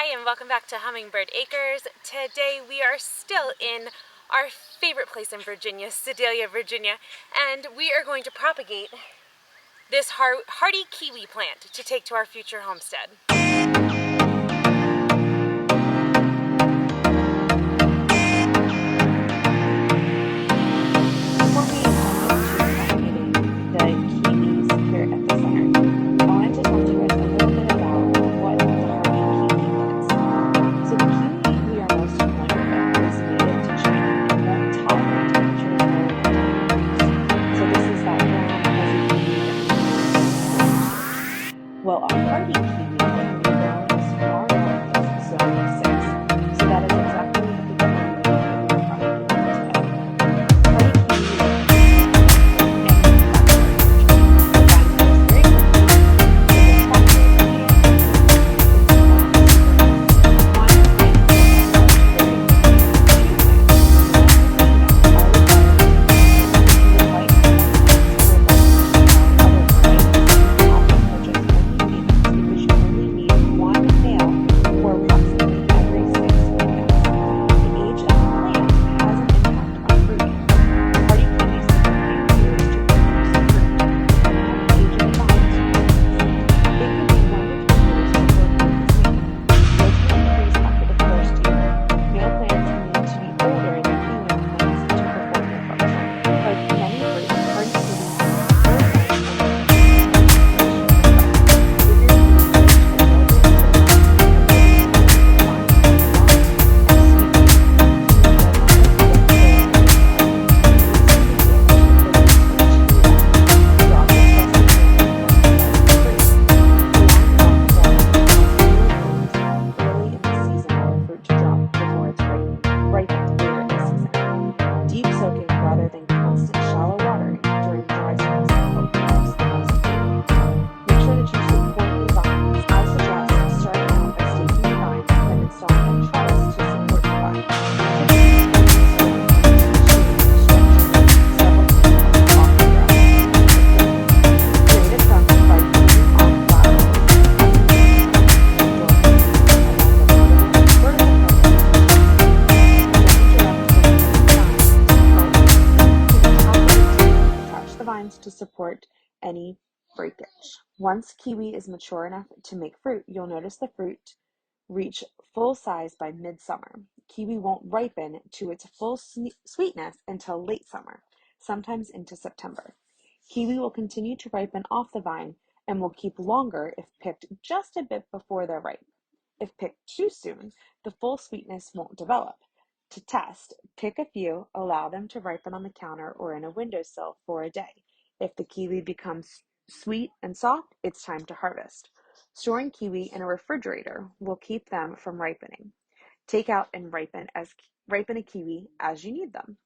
Hi and welcome back to Hummingbird Acres. Today we are still in our favorite place in Virginia, Sedalia, Virginia, and we are going to propagate this hardy kiwi plant to take to our future homestead. Well, a hardy kiwi can be grown as far north as zone 6, so that is exactly the kiwi that we are propagating today. Hardy to support any breakage. Once kiwi is mature enough to make fruit, you'll notice the fruit reach full size by midsummer. Kiwi won't ripen to its full sweetness until late summer, sometimes into September. Kiwi will continue to ripen off the vine and will keep longer if picked just a bit before they're ripe. If picked too soon, the full sweetness won't develop. To test, pick a few, allow them to ripen on the counter or in a windowsill for a day. If the kiwi becomes sweet and soft, it's time to harvest. Storing kiwi in a refrigerator will keep them from ripening. Take out and ripen a kiwi as you need them.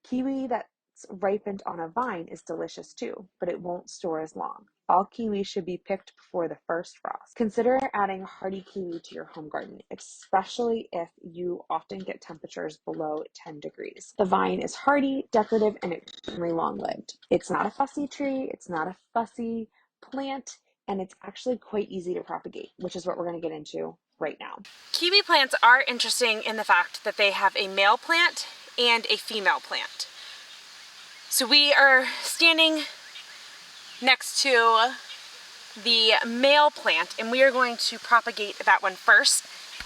Kiwi that's ripened on a vine is delicious too, but it won't store as long. All kiwi should be picked before the first frost. Consider adding hardy kiwi to your home garden, especially if you often get temperatures below 10 degrees. The vine is hardy, decorative, and extremely long-lived. It's not a fussy tree, it's not a fussy plant, and it's actually quite easy to propagate, which is what we're going to get into right now. Kiwi plants are interesting in the fact that they have a male plant and a female plant. So we are standing next to the male plant and we are going to propagate that one first.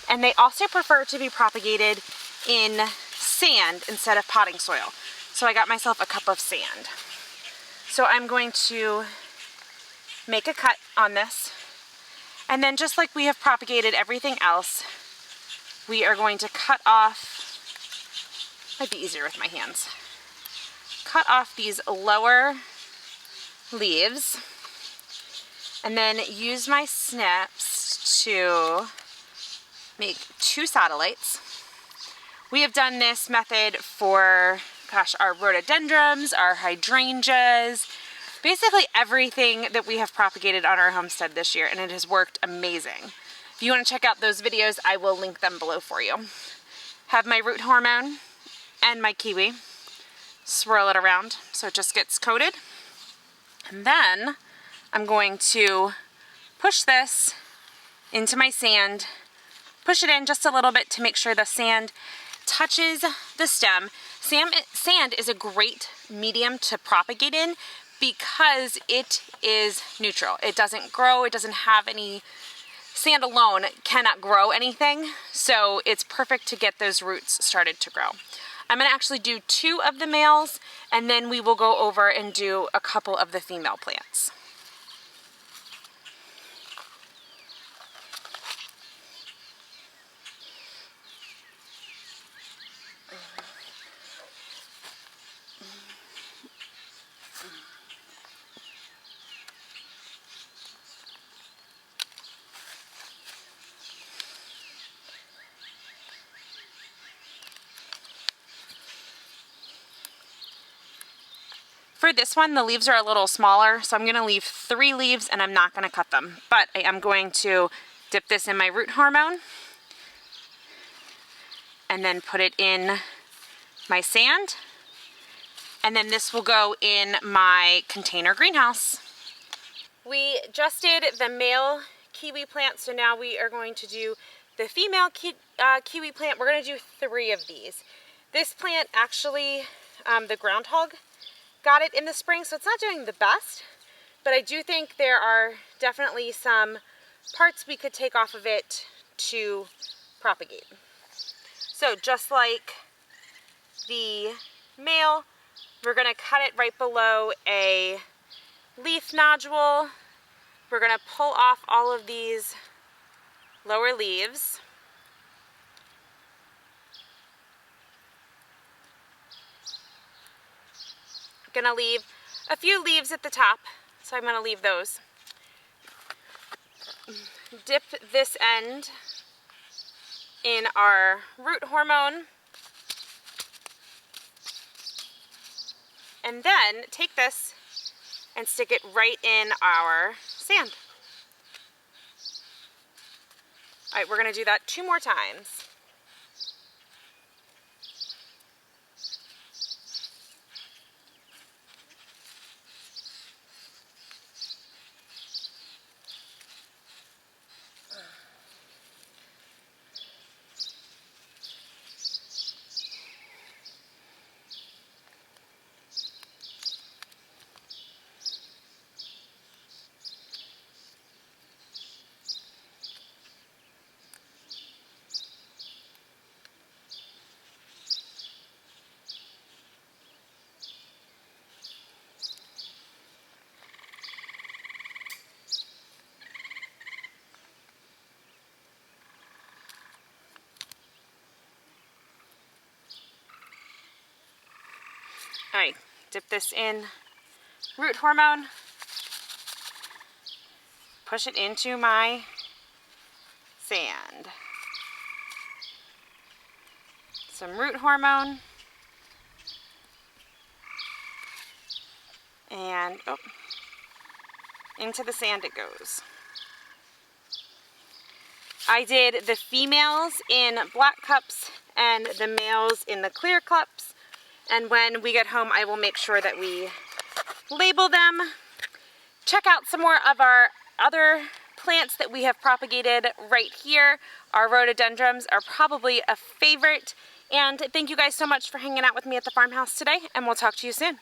And they also prefer to be propagated in sand instead of potting soil. So I got myself a cup of sand. So I'm going to make a cut on this. And then just like we have propagated everything else, we are going to cut off, might be easier with my hands, cut off these lower leaves and then use my snips to make 2 satellites. We have done this method for, our rhododendrons, our hydrangeas, basically everything that we have propagated on our homestead this year, and it has worked amazing. If you want to check out those videos, I will link them below for you. Have my root hormone and my kiwi. Swirl it around so it just gets coated. And then I'm going to push this into my sand push it in just a little bit to make sure the sand touches the stem. Sand is a great medium to propagate in because it is neutral. It doesn't grow, it doesn't have any, sand alone cannot grow anything, so it's perfect to get those roots started to grow. I'm gonna actually do 2 of the males, and then we will go over and do a couple of the female plants. For this one, the leaves are a little smaller, so I'm gonna leave 3 leaves and I'm not gonna cut them. But I am going to dip this in my root hormone and then put it in my sand. And then this will go in my container greenhouse. We just did the male kiwi plant, so now we are going to do the female kiwi plant. We're gonna do 3 of these. This plant actually, the groundhog got it in the spring, so it's not doing the best, but I do think there are definitely some parts we could take off of it to propagate. So just like the male, we're gonna cut it right below a leaf nodule. We're gonna pull off all of these lower leaves. Gonna leave a few leaves at the top, so I'm gonna leave those. Dip this end in our root hormone, and then take this and stick it right in our sand. All right, we're gonna do that 2 more times. All right, dip this in root hormone, push it into my sand. Some root hormone, and into the sand it goes. I did the females in black cups and the males in the clear cups. And when we get home, I will make sure that we label them. Check out some more of our other plants that we have propagated right here. Our rhododendrons are probably a favorite. And thank you guys so much for hanging out with me at the farmhouse today, and we'll talk to you soon.